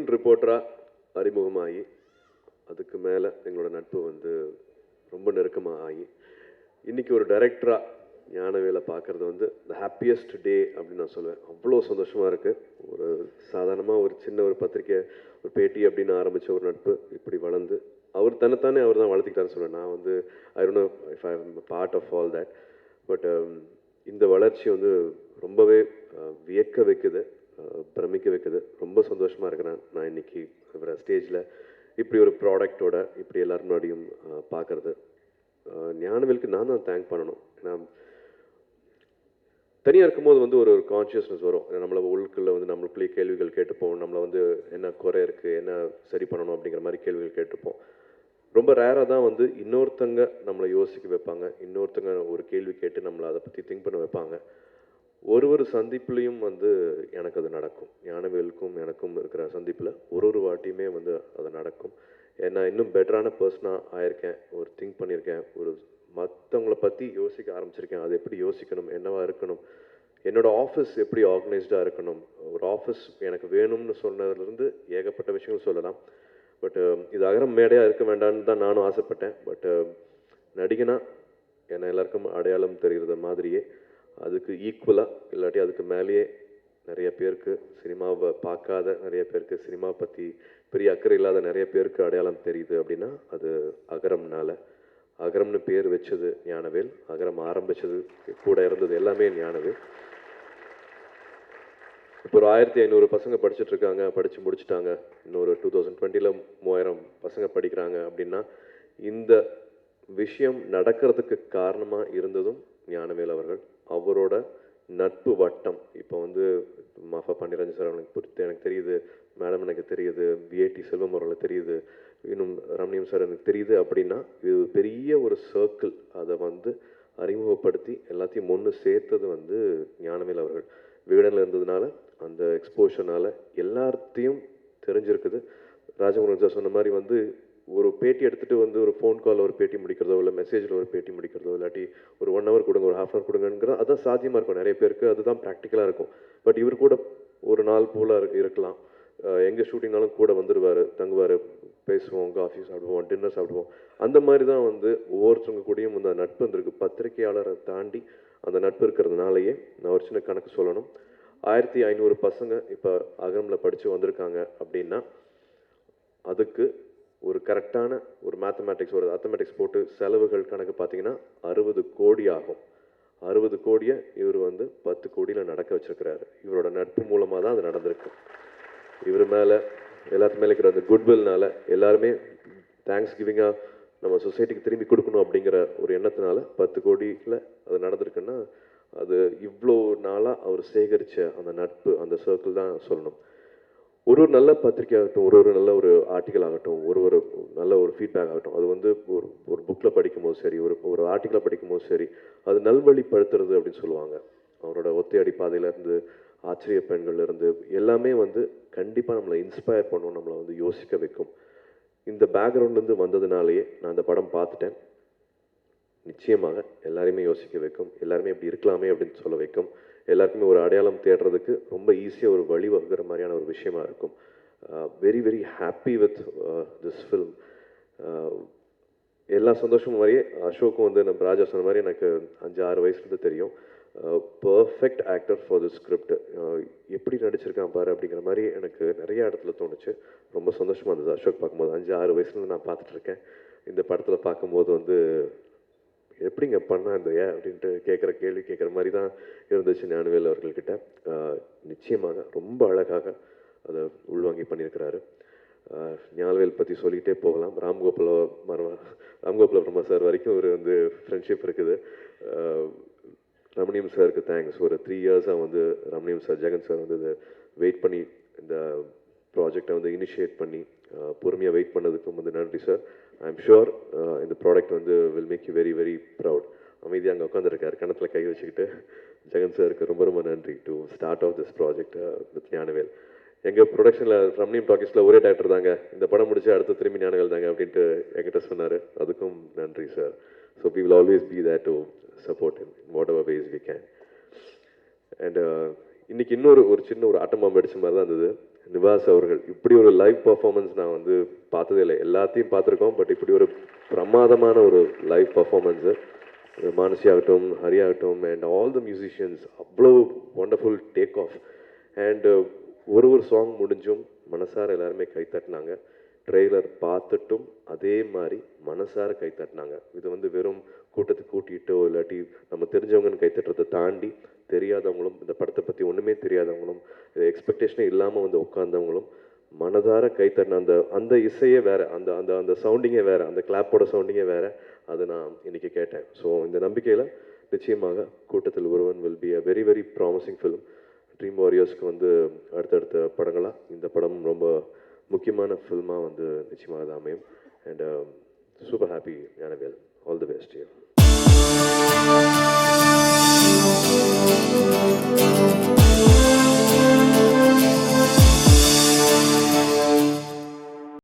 Assistant ரிப்போர்ட்டராக அறிமுகமாகி அதுக்கு மேலே எங்களோட நட்பு வந்து ரொம்ப நெருக்கமாக ஆகி இன்றைக்கி ஒரு டைரக்டராக ஞானவேலை பார்க்குறது வந்து த ஹாப்பியஸ்ட் டே அப்படின்னு நான் சொல்லுவேன். அவ்வளோ சந்தோஷமாக இருக்குது. ஒரு சாதாரணமாக ஒரு சின்ன ஒரு பத்திரிக்கை ஒரு பேட்டி அப்படின்னு ஆரம்பித்த ஒரு நட்பு இப்படி வளர்ந்து அவர் தன்னைத்தானே அவர் தான் வளர்த்திக்கிட்டாருன்னு சொல்லுவேன். நான் வந்து I don't know if I am part of all that. But இந்த வளர்ச்சி வந்து ரொம்பவே வியக்க வைக்குது, பிரமிக்க வைக்குது. ரொம்ப சந்தோஷமாக இருக்கிறேன் நான் இன்றைக்கி இவரை ஸ்டேஜில் இப்படி ஒரு ப்ராடக்டோட இப்படி எல்லாரும் முன்னாடியும் பார்க்குறது. ஞானவேலுக்கு நான் தான் தேங்க் பண்ணணும். ஏன்னா தனியாக இருக்கும்போது வந்து ஒரு கான்ஷியஸ்னஸ் வரும். நம்மளை உள்ளுக்குள்ளே வந்து நம்மளுக்குள்ளேயே கேள்விகள் கேட்டுப்போம். நம்மளை வந்து என்ன குறை இருக்குது, என்ன சரி பண்ணணும் அப்படிங்கிற மாதிரி கேள்விகள் கேட்டுப்போம். ரொம்ப ரேராக தான் வந்து இன்னொருத்தங்க நம்மளை யோசிக்க வைப்பாங்க, இன்னொருத்தங்க ஒரு கேள்வி கேட்டு நம்மளை அதை பற்றி திங்க் பண்ண வைப்பாங்க. ஒரு சந்திப்புலேயும் வந்து எனக்கு அது நடக்கும். ஞானவேலுக்கும் எனக்கும் இருக்கிற சந்திப்பில் ஒரு வாட்டியுமே வந்து அது நடக்கும். ஏன்னா இன்னும் பெட்டரான பர்சனாக ஆயிருக்கேன், ஒரு திங்க் பண்ணியிருக்கேன், ஒரு மற்றவங்கள பற்றி யோசிக்க ஆரம்பிச்சிருக்கேன். அது எப்படி யோசிக்கணும், என்னவா இருக்கணும், என்னோடய ஆஃபீஸ் எப்படி ஆர்கனைஸ்டாக இருக்கணும், ஒரு ஆஃபீஸ் எனக்கு வேணும்னு சொன்னதுலேருந்து ஏகப்பட்ட விஷயங்கள் சொல்லலாம். பட் இது அகரம் மேடையாக இருக்க வேண்டாம்னு தான் நானும் ஆசைப்பட்டேன். பட் நடிகனாக என்னை எல்லாருக்கும் அடையாளம் தெரிகிற மாதிரியே அதுக்கு ஈக்குவலாக இல்லாட்டி அதுக்கு மேலேயே நிறைய பேருக்கு, சினிமாவை பார்க்காத நிறைய பேருக்கு, சினிமா பற்றி பெரிய அக்கறை இல்லாத நிறைய பேருக்கு அடையாளம் தெரியுது அப்படின்னா அது அகரம்னால. அகரம்னு பேர் வச்சது ஞானவேல், அகரம் ஆரம்பித்தது கூட இருந்தது எல்லாமே ஞானவேல். இப்போ ஒரு 1500 பசங்க படிச்சுட்ருக்காங்க, படித்து முடிச்சுட்டாங்க. இன்னொரு 2020 3000 பசங்க படிக்கிறாங்க அப்படின்னா இந்த விஷயம் நடக்கிறதுக்கு காரணமாக இருந்ததும் ஞானவேல் அவர்கள். அவரோட நட்பு வட்டம் இப்போ வந்து மாஃபா பாண்டியராஜன் சார் அவங்களுக்கு எனக்கு தெரியுது, மேடம் எனக்கு தெரியுது, விஏடி செல்வம் அவர்களுக்கு தெரியுது, இன்னும் ரமணியம் சார் எனக்கு தெரியுது. அப்படின்னா இது பெரிய ஒரு சர்க்கிள். அதை வந்து அறிமுகப்படுத்தி எல்லாத்தையும் ஒன்று சேர்த்தது வந்து ஞானவேல் அவர்கள். விகடனில் இருந்ததுனால அந்த எக்ஸ்போஷனால் எல்லாத்தையும் தெரிஞ்சிருக்குது. ராஜமுருகன் சார் சொன்ன மாதிரி வந்து ஒரு பேட்டி எடுத்துகிட்டு வந்து ஒரு ஃபோன் காலில் ஒரு பேட்டி முடிக்கிறதோ இல்லை மெசேஜில் ஒரு பேட்டி முடிக்கிறதோ இல்லாட்டி ஒரு 1 hour கொடுங்க, ஒரு 1/2 hour கொடுங்கங்கிற அதுதான் சாத்தியமாக இருக்கும். நிறைய பேருக்கு அதுதான் ப்ராக்டிக்கலாக இருக்கும். பட் இவர் கூட ஒரு நாள் போல் இருக்கலாம். எங்கே ஷூட்டிங்னாலும் கூட வந்துடுவார், தங்குவார், பேசுவோம், காஃபி சாப்பிடுவோம், டின்னர் சாப்பிடுவோம். அந்த மாதிரி தான் வந்து ஒவ்வொருத்தவங்க கூடயும் அந்த நட்பு இருந்திருக்கு. பத்திரிகையாளரை தாண்டி அந்த நட்பு இருக்கிறதுனாலேயே நான் ஒரு சின்ன கணக்கு சொல்லணும். 1500 பசங்க இப்போ அகரமில் படித்து வந்திருக்காங்க அப்படின்னா அதுக்கு ஒரு கரெக்டான ஒரு மேத்தமேட்டிக்ஸ், ஒரு அத்தமெட்டிக்ஸ் போட்டு செலவுகள் கணக்கு பார்த்தீங்கன்னா 60 கோடி ஆகும். 60 கோடியை இவர் வந்து 10 கோடியில் நடக்க வச்சிருக்கிறாரு. இவரோட நட்பு மூலமாக தான் அது நடந்திருக்கு. இவர் மேலே எல்லாத்து மேலே இருக்கிற அந்த குட்வில்னால எல்லாருமே தேங்க்ஸ் கிவிங்காக நம்ம சொசைட்டிக்கு திரும்பி கொடுக்கணும் அப்படிங்கிற ஒரு எண்ணத்தினால 10 கோடியில் அது நடந்திருக்குன்னா அது இவ்வளோ நாளாக அவர் சேகரித்த அந்த நட்பு, அந்த சர்க்கிள் தான் சொல்லணும். ஒரு நல்ல பத்திரிக்கை ஆகட்டும், ஒரு நல்ல ஒரு ஆர்டிக்கல் ஆகட்டும், ஒரு நல்ல ஒரு ஃபீட்பேக் ஆகட்டும், அது வந்து ஒரு புக்கில் படிக்கும்போது சரி, ஒரு ஆர்டிக்கலை படிக்கும்போது சரி, அது நல்வழிப்படுத்துறது அப்படின்னு சொல்லுவாங்க. அவரோட ஒத்தையடி பாதையிலேருந்து, ஆச்சரிய பெண்கள்லேருந்து எல்லாமே வந்து கண்டிப்பாக நம்மளை இன்ஸ்பயர் பண்ணும், நம்மளை வந்து யோசிக்க வைக்கும். இந்த பேக்ரவுண்ட்லேருந்து வந்ததுனாலேயே நான் அந்த படம் பார்த்துட்டேன். நிச்சயமாக எல்லாரையுமே யோசிக்க வைக்கும், எல்லாருமே இப்படி இருக்கலாமே அப்படின்னு சொல்ல வைக்கும், எல்லாருக்குமே ஒரு அடையாளம் தேடுறதுக்கு ரொம்ப ஈஸியாக ஒரு வழி வகுக்கிற மாதிரியான ஒரு விஷயமா இருக்கும். Very very happy with this film. எல்லா சந்தோஷமும் மாதிரியே அசோக்கும் வந்து நம்ம ராஜா சொன்ன மாதிரி எனக்கு 5-6 வயசுலேருந்து தெரியும். Perfect actor for the script. எப்படி நடிச்சிருக்கான் பாரு அப்படிங்கிற மாதிரி எனக்கு நிறைய இடத்துல தோணுச்சு. ரொம்ப சந்தோஷமாக இருந்தது அசோக் பார்க்கும்போது. 5-6 வயசுலேருந்து நான் பார்த்துட்ருக்கேன். இந்த படத்தில் பார்க்கும்போது வந்து எப்படிங்க பண்ணா இந்த அப்படின்ட்டு கேள்வி கேட்குற மாதிரி தான் இருந்துச்சு ஞானவேல் அவர்கள்கிட்ட. நிச்சயமாக ரொம்ப அழகாக அதை உள்வாங்கி பண்ணியிருக்கிறாரு. ஞானவேல் பற்றி சொல்லிகிட்டே போகலாம். ராம்கோபால் வர்மா சார் வரைக்கும் ஒரு வந்து ஃப்ரெண்ட்ஷிப் இருக்குது. ரமணியம் சாருக்கு தேங்க்ஸ். ஒரு 3 years வந்து ரமணியம் சார், ஜெகன் சார் வந்து இதை வெயிட் பண்ணி இந்த ப்ராஜெக்டை வந்து இனிஷியேட் பண்ணி பொறுமையாக வெயிட் பண்ணதுக்கும் வந்து நன்றி சார். ஐ எம் ஷுர் இந்த ப்ராடக்ட் வந்து will make you very very proud. அமைதியாக அங்கே உட்காந்துருக்காரு, கணத்தில் கை வச்சுக்கிட்டு. ஜெகன் சாருக்கு ரொம்ப ரொம்ப நன்றி to start off this project with Gnanavel. எங்கள் ப்ரொடக்ஷனில் ரமணியம் டாக்கீஸில் ஒரே டேரக்டர் தாங்க, இந்த படம் முடிச்சு அடுத்து திரும்பி ஞானவேல் தாங்க அப்படின்ட்டு என்கிட்ட சொன்னார். அதுக்கும் நன்றி sir. So we will always be there to support in whatever ways we can. And இன்னைக்கு இன்னொரு சின்ன ஒரு ஆட்டம் பாம்பு அடிச்ச மாதிரி தான் இருந்தது. நிவாஸ் அவர்கள் இப்படி ஒரு லைவ் பர்ஃபார்மன்ஸ் நான் வந்து பார்த்ததே இல்லை. எல்லாத்தையும் பார்த்துருக்கோம், பட் இப்படி ஒரு பிரமாதமான ஒரு லைவ் பர்ஃபார்மன்ஸு மானசி ஆகட்டும், ஹரி ஆகட்டும், அண்ட் ஆல் த மியூசிஷியன்ஸ் அவ்வளோ ஒண்டர்ஃபுல் டேக் ஆஃப். அண்டு ஒரு சாங் முடிஞ்சும் மனசார எல்லாருமே கை தட்டினாங்க. ட்ரெய்லர் பார்த்துட்டும் அதே மாதிரி மனசார கை தட்டினாங்க. இது வந்து வெறும் கூட்டத்துக்கு கூட்டிகிட்டோ இல்லாட்டி நம்ம தெரிஞ்சவங்கன்னு கை தட்டுறதை தாண்டி தெரியாதவங்களும், இந்த படத்தை பற்றி ஒன்றுமே தெரியாதவங்களும், இது எக்ஸ்பெக்டேஷனே இல்லாமல் வந்து உட்காந்தவங்களும் மனதார கை தட்டின அந்த அந்த இசையே வேறு, அந்த அந்த அந்த சவுண்டிங்கே வேறு, அந்த கிளாப்போட சவுண்டிங்கே வேறு. அதை நான் இன்றைக்கி கேட்டேன். ஸோ இந்த நம்பிக்கையில் நிச்சயமாக கூட்டத்தில் ஒருவன் will be a very very promising film. Dream வாரியர்ஸ்க்கு வந்து அடுத்தடுத்த படங்களாக இந்த படம் ரொம்ப முக்கியமான ஃபில்மாக வந்து நிச்சயமாக அது அமையும். And super happy Gnanavel. All the best.